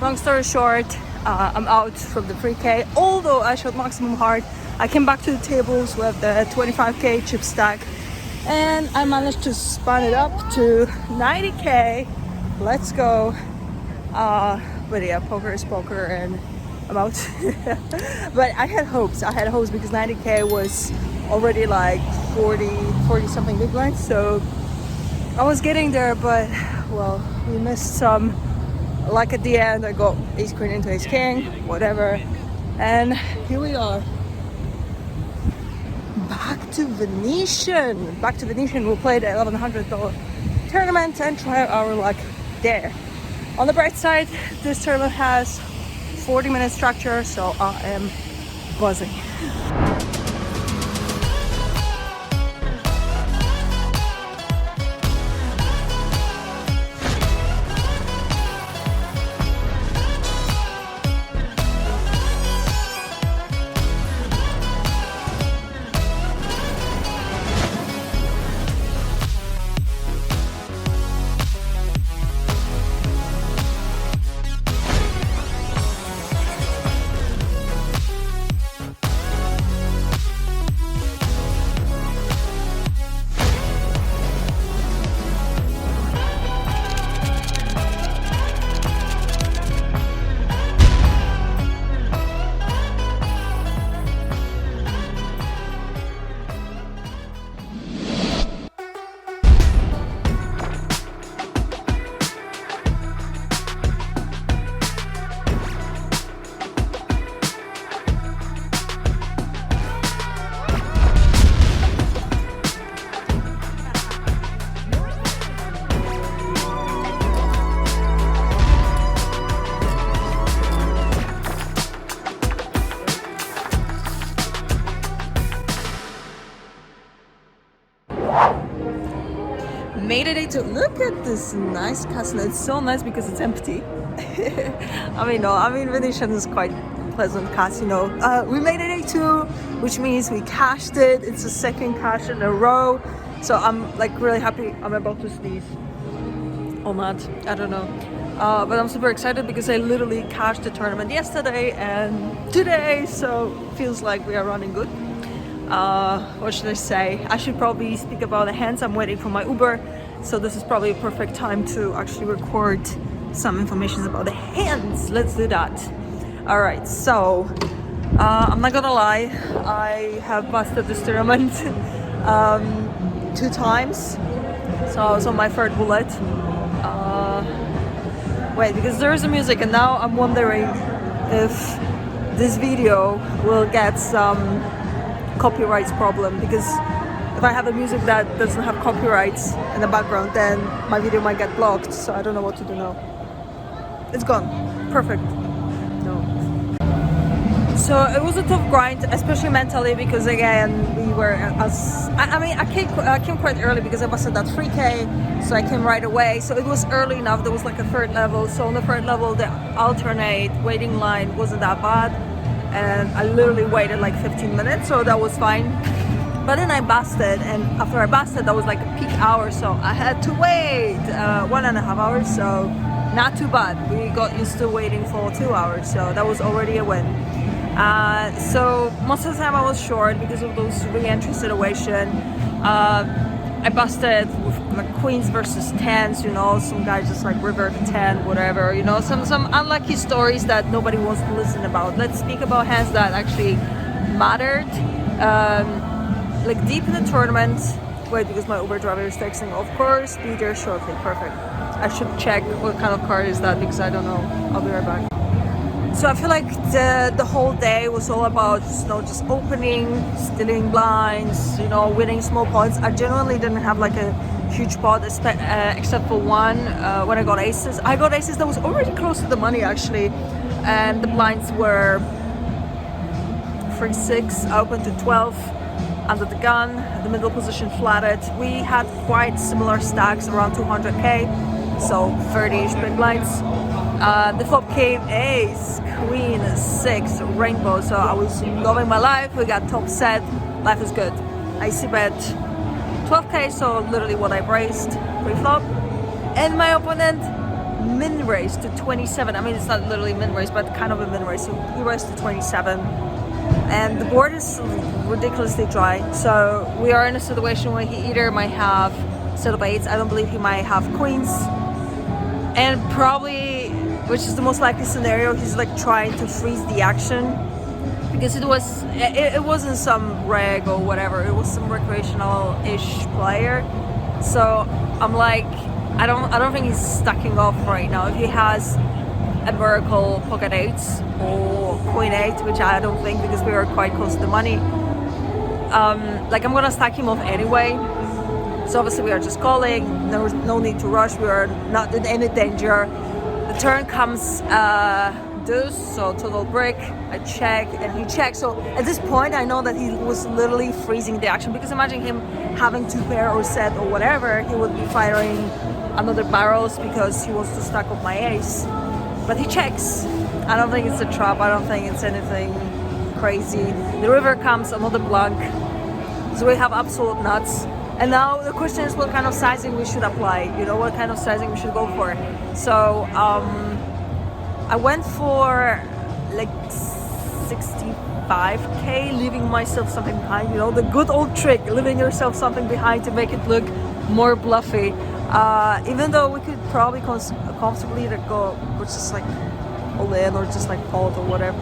long story short, I'm out from the 3K. Although I shot maximum hard, I came back to the tables with the 25K chip stack, and I managed to span it up to 90K. Let's go. But yeah, poker is poker, and I'm out. But I had hopes because 90K was already like 40 something big blinds, so I was getting there, but well, we missed some. Like at the end, I got ace queen into ace king, whatever, and here we are. Back to Venetian. We'll play the $1,100 tournament and try our luck there. On the bright side, this tournament has 40-minute structure, so I am buzzing. Made it to look at this nice casino. It's so nice because it's empty. I mean Venetian is quite a pleasant casino. We made it A2, which means we cashed it. It's the second cash in a row, so I'm like really happy. I'm about to sneeze or not, I don't know, but I'm super excited because I literally cashed the tournament yesterday and today, so feels like we are running good. What should I say? I should probably speak about the hands. I'm waiting for my Uber, so this is probably a perfect time to actually record some information about the hands. Let's do that. All right, so I'm not gonna lie, I have busted this tournament 2 times, so I was on my third bullet. Wait, because there is a music, and now I'm wondering if this video will get some copyrights problem, because if I have a music that doesn't have copyrights in the background, then my video might get blocked, so I don't know what to do now. It's gone. Perfect. No. So it was a tough grind, especially mentally, because again, we were I came quite early because I busted that 3K, so I came right away. So it was early enough. There was like a third level. So on the third level, the alternate waiting line wasn't that bad, and I literally waited like 15 minutes, so that was fine. But then I busted, and after I busted, that was like a peak hour, so I had to wait 1.5 hours, so not too bad. We got used to waiting for 2 hours, so that was already a win. So most of the time I was short because of those re-entry situation. I busted with like queens versus tens, you know, some guys just like river to 10, whatever, you know, some unlucky stories that nobody wants to listen about. Let's speak about hands that actually mattered. Like deep in the tournament. Wait, because my Uber driver is texting. Of course, be there shortly. Perfect. I should check what kind of card is that because I don't know. I'll be right back. So I feel like the whole day was all about just opening, stealing blinds, winning small pots. I genuinely didn't have like a huge pot except for one when I got aces. I got aces that was already close to the money actually, and the blinds were 3-6. I opened to 12 under the gun, the middle position flatted. We had quite similar stacks around 200k, so 30-ish big blinds. The flop came ace, queen, 6, rainbow, so I was loving my life. We got top set, life is good. I see bet 12k, so literally what I braced pre-flop. And my opponent min race to 27. I mean, it's not literally min race, but kind of a min race. So he raced to 27. And the board is ridiculously dry. So we are in a situation where he either might have setup 8s. I don't believe he might have queens. And probably, which is the most likely scenario, he's like trying to freeze the action. Because it wasn't some reg or whatever, it was some recreational-ish player. So I'm like, I don't think he's stacking off right now. If he has a miracle pocket 8s or queen 8, which I don't think, because we are quite close to the money, like I'm gonna stack him off anyway. So obviously we are just calling, no need to rush, we are not in any danger. The turn comes deuce, so total brick. I check and he checks. So at this point I know that he was literally freezing the action, because imagine him having 2 pair or set or whatever, he would be firing another barrels because he wants to stack up my ace. But he checks. I don't think it's a trap, I don't think it's anything crazy. The river comes, another blank. So we have absolute nuts. And now the question is what kind of sizing we should apply, you know, what kind of sizing we should go for. So I went for like 65k, leaving myself something behind, you know, the good old trick, leaving yourself something behind to make it look more bluffy. Even though we could probably comfortably go, which is like all in or just like call it or whatever.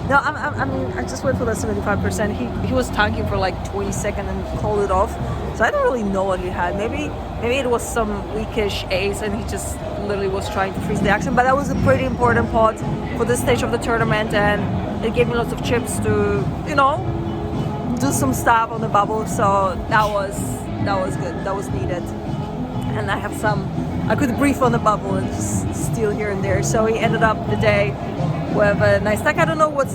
No, I mean, I just went for that 75%. He was tanking for like 20 seconds and called it off. So I don't really know what he had. Maybe it was some weakish ace and he just literally was trying to freeze the action. But that was a pretty important pot for this stage of the tournament, and it gave me lots of chips to, you know, do some stuff on the bubble. So that was good. That was needed. And I have I could breathe on the bubble and just steal here and there. So he ended up the day with a nice stack. I don't know what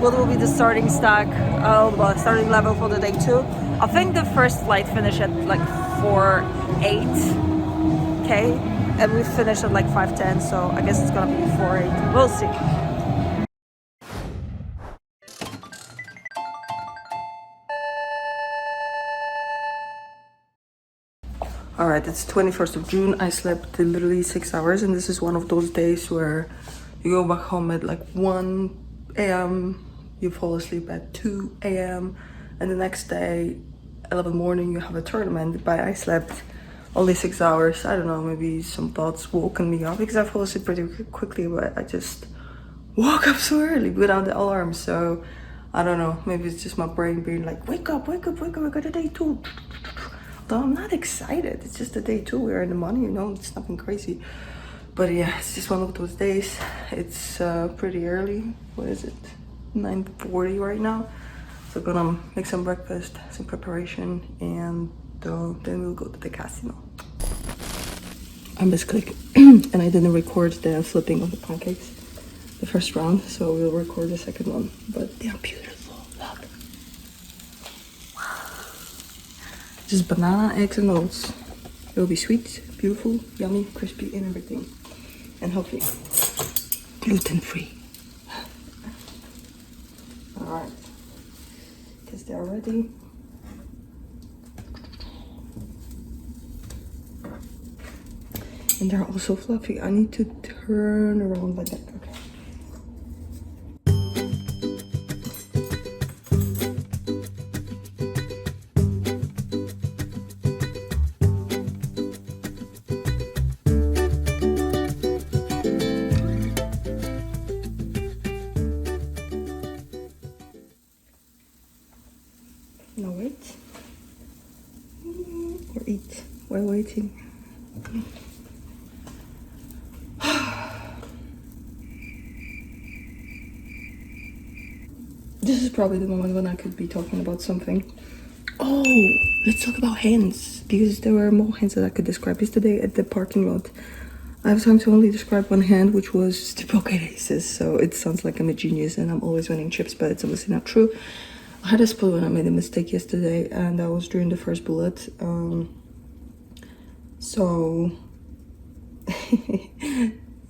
will be the starting stack, well, starting level for the day 2. I think the first flight finished at like 4.8k, and we finished at like 5.10. So I guess it's gonna be 4.8. We'll see. Alright, it's 21st of June. I slept literally 6 hours, and this is one of those days where you go back home at like 1 a.m, you fall asleep at 2 a.m, and the next day, 11 morning, you have a tournament. But I slept only 6 hours. I don't know, maybe some thoughts woken me up, because I fall asleep pretty quickly, but I just woke up so early without the alarm. So I don't know, maybe it's just my brain being like, wake up, I got a day 2. Though I'm not excited, it's just a day 2, we're in the money, you know, it's nothing crazy. But yeah, it's just one of those days. It's pretty early. What is it? 9:40 right now. So I'm gonna make some breakfast, some preparation, and then we'll go to the casino. I misclicked and I didn't record the flipping of the pancakes the first round, so we'll record the second one. But they are beautiful, look. Just banana, eggs, and oats. It will be sweet, beautiful, yummy, crispy, and everything. And healthy. Gluten-free. Alright. Guess they are ready. And they're also fluffy. I need to turn around like that. Okay. Now wait. Or eat while waiting. This is probably the moment when I could be talking about something. Oh, let's talk about hands, because there were more hands that I could describe. Yesterday at the parking lot, I have time to only describe one hand, which was the pocket aces. So it sounds like I'm a genius and I'm always winning chips, but it's obviously not true. I had a split when I made a mistake yesterday, and that was during the first bullet.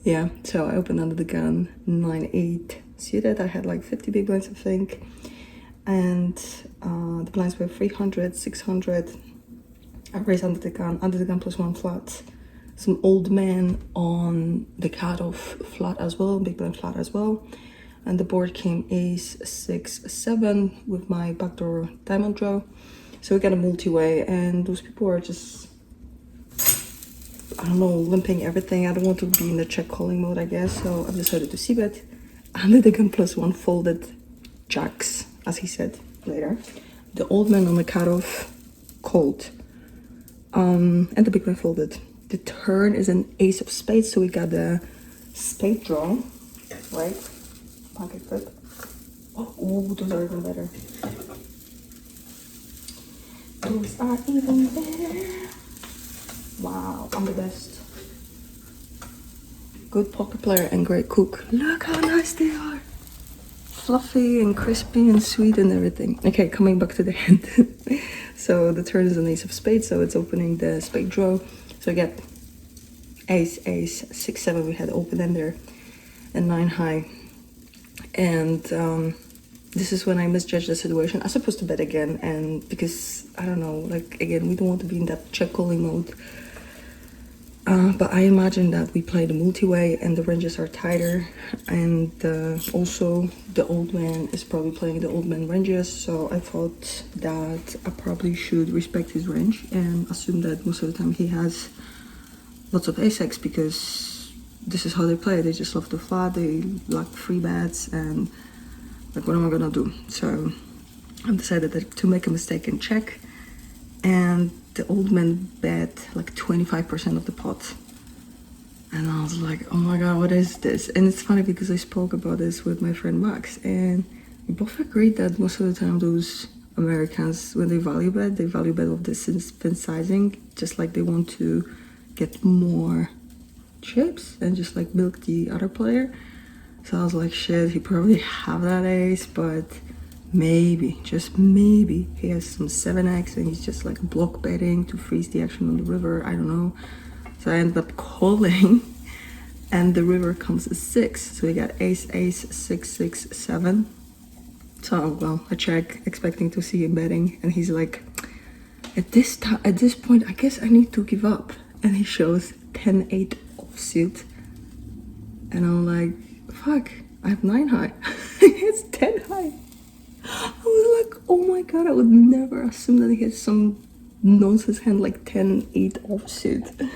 Yeah, so I opened under the gun 9-8. See that I had like 50 big blinds, I think, and the blinds were 300, 600. I raised under the gun plus 1 flat, some old man on the cutoff flat as well, big blind flat as well. And the board came ace 6-7 with my backdoor diamond draw. So we got a multi-way, and those people are just, I don't know, limping everything. I don't want to be in the check calling mode, I guess. So I've decided to c-bet. Under the gun +1 folded jacks, as he said later. The old man on the cutoff called. And the big blind folded. The turn is an ace of spades, so we got the spade draw, right? Pocket flip. Oh, those are even better. Those are even better. Wow, I'm the best. Good poker player and great cook. Look how nice they are. Fluffy and crispy and sweet and everything. Okay, coming back to the hand. So the turn is an ace of spades, so it's opening the spade draw. So I get ace, 6-7 we had open ender, and 9 high. And this is when I misjudged the situation. I was supposed to bet again, and because, I don't know, like, again, we don't want to be in that check calling mode. But I imagine that we play the multi-way and the ranges are tighter, and also the old man is probably playing the old man ranges, so I thought that I probably should respect his range and assume that most of the time he has lots of ace-x, because this is how they play. They just love the flat, they like free bets, and like, what am I gonna do? So I've decided that to make a mistake and check, and the old man bet like 25% of the pot. And I was like, oh my god, what is this? And it's funny because I spoke about this with my friend Max, and we both agreed that most of the time those Americans, when they value bet of the spin sizing, just like they want to get more chips and just like milk the other player. So I was like, shit, he probably have that ace, but maybe, just maybe, he has some 7x and he's just like block betting to freeze the action on the river. I don't know. So I ended up calling, and the river comes a 6. So we got ace, 6-6-7. So, well, I check, expecting to see him betting, and he's like, at this point, I guess I need to give up. And he shows 10-8 offsuit, and I'm like, fuck, I have 9 high. It's 10 high. I was like, oh my god, I would never assume that he has some nonsense hand like 10-8 offsuit.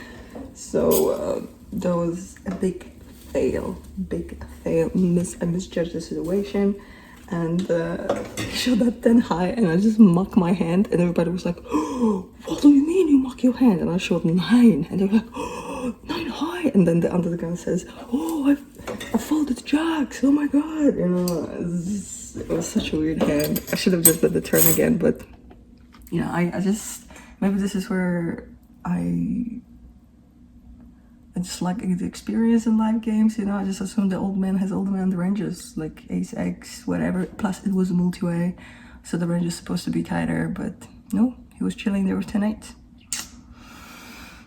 So that was a big fail. I misjudged the situation, and he showed that 10 high, and I just mocked my hand, and everybody was like, oh, what do you mean you mock your hand? And I showed 9, and they were like, oh, 9 high. And then the under the gun says, oh, I folded jacks, oh my god. You know, it was such a weird hand. I should have just bet the turn again, but you know, I just, maybe this is where I just like the experience in live games, you know. I just assume the old man has old man ranges, like ace-x, whatever. Plus it was a multi-way, so the range is supposed to be tighter, but no, he was chilling there with 10-8.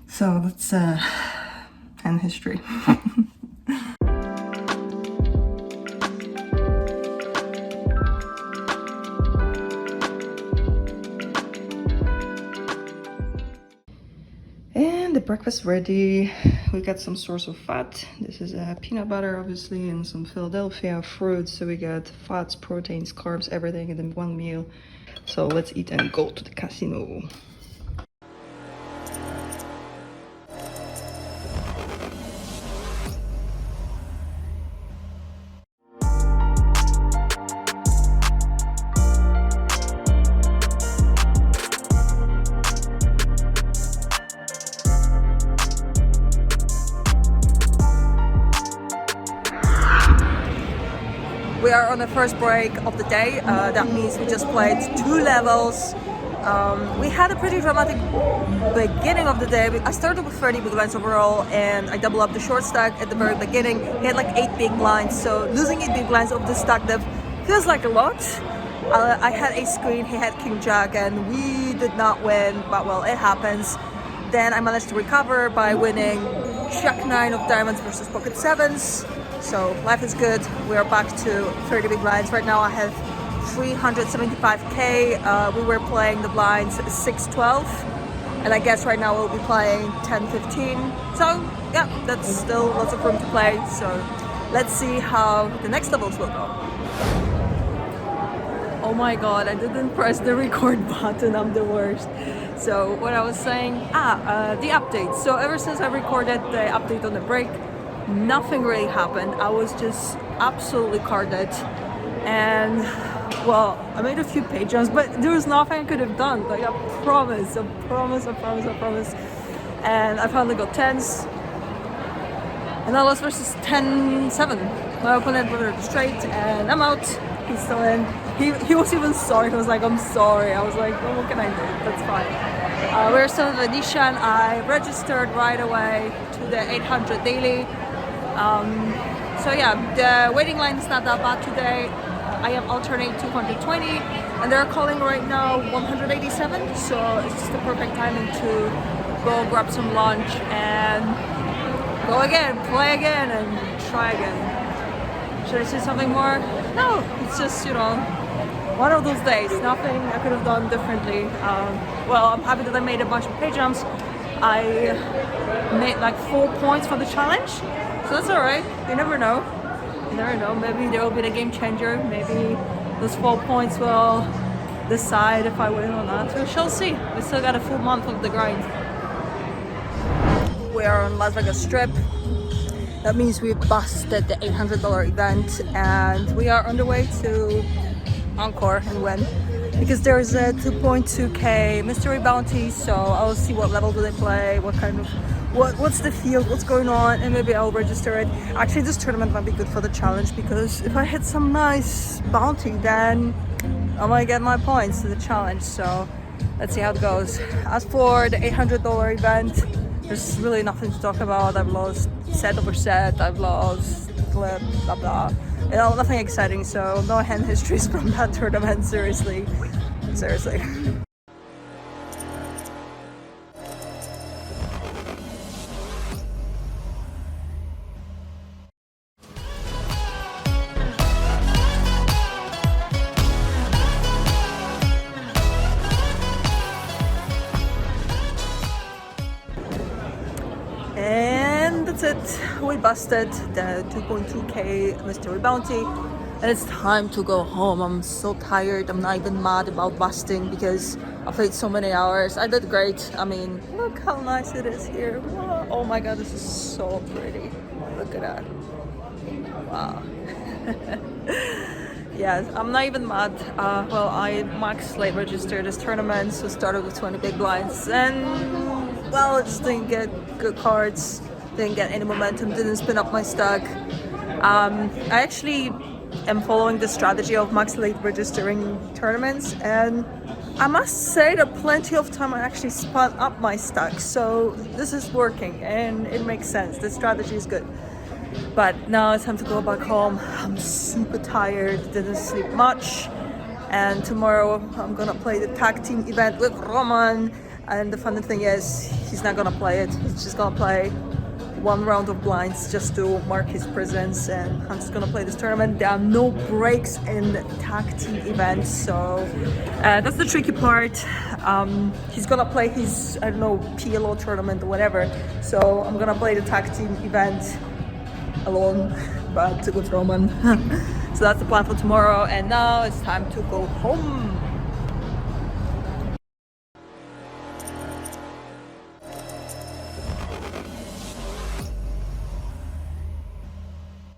So that's hand history. And the breakfast ready. We got some source of fat. This is peanut butter, obviously, and some Philadelphia fruits. So we got fats, proteins, carbs, everything in one meal. So let's eat and go to the casino. We are on the first break of the day. That means we just played 2 levels. We had a pretty dramatic beginning of the day. I started with 30 big blinds overall, and I doubled up the short stack at the very beginning. He had like 8 big blinds, so losing 8 big blinds of the stack depth feels like a lot. I had ace queen, he had king jack, and we did not win, but well, it happens. Then I managed to recover by winning jack 9 of diamonds versus pocket 7s. So life is good. We are back to 30 big blinds. Right now I have 375k. We were playing the blinds 6-12, and I guess right now we'll be playing 10-15. So yeah, that's still lots of room to play. So let's see how the next levels will go. Oh my god, I didn't press the record button, I'm the worst. So what I was saying, the update. So ever since I recorded the update on the break, nothing really happened. I was just absolutely carded, and well, I made a few page jumps, but there was nothing I could have done. Like I promise. And I finally got 10s, and I lost versus 10-7. My opponent went straight, and I'm out. He's still in. He was even sorry. He was like, I'm sorry. I was like, well, what can I do? That's fine. We're still in Venetian. I registered right away to the 800 daily. So yeah, the waiting line is not that bad today. I am alternate 220, and they're calling right now 187. So it's just the perfect timing to go grab some lunch and go again, play again, and try again. Should I say something more? No, it's just, you know, one of those days. Nothing I could have done differently. Well, I'm happy that I made a bunch of pay jumps. I made like 4 points for the challenge, so that's all right. You never know. You never know. Maybe there will be the game changer. Maybe those 4 points will decide if I win or not. We shall see. We still got a full month of the grind. We are on Las Vegas Strip. That means we busted the $800 event, and we are on the way to Encore and win, because there's a 2.2k mystery bounty. So I'll see what level do they play, what kind of what's the field, what's going on, and maybe I'll register it. Actually, this tournament might be good for the challenge, because if I hit some nice bounty, then I might get my points to the challenge. So let's see how it goes. As for the $800 event, there's really nothing to talk about. I've lost set over set, I've lost clip, blah blah. You know, nothing exciting, so no hand histories from that tournament, seriously. And that's it. We busted the 2.2k mystery bounty, and it's time to go home. I'm so tired. I'm not even mad about busting because I played so many hours. I did great. I mean, look how nice it is here. Wow. Oh my god, this is so pretty. Look at that. Wow. Yes, I'm not even mad. Well, I max late registered this tournament, so started with 20 big blinds, and well, I just didn't get good cards, didn't get any momentum, didn't spin up my stack. I actually am following the strategy of max late registering tournaments, and I must say that plenty of time I actually spun up my stack, so this is working and it makes sense. The strategy is good. But now it's time to go back home. I'm super tired, didn't sleep much, and tomorrow I'm gonna play the tag team event with Roman. And the funny thing is, he's not gonna play it. He's just gonna play one round of blinds just to mark his presence, and I'm just gonna play this tournament. There are no breaks in tag team events, so that's the tricky part. He's gonna play his, I don't know, PLO tournament or whatever, so I'm gonna play the tag team event alone, but with Roman. So that's the plan for tomorrow, and now it's time to go home.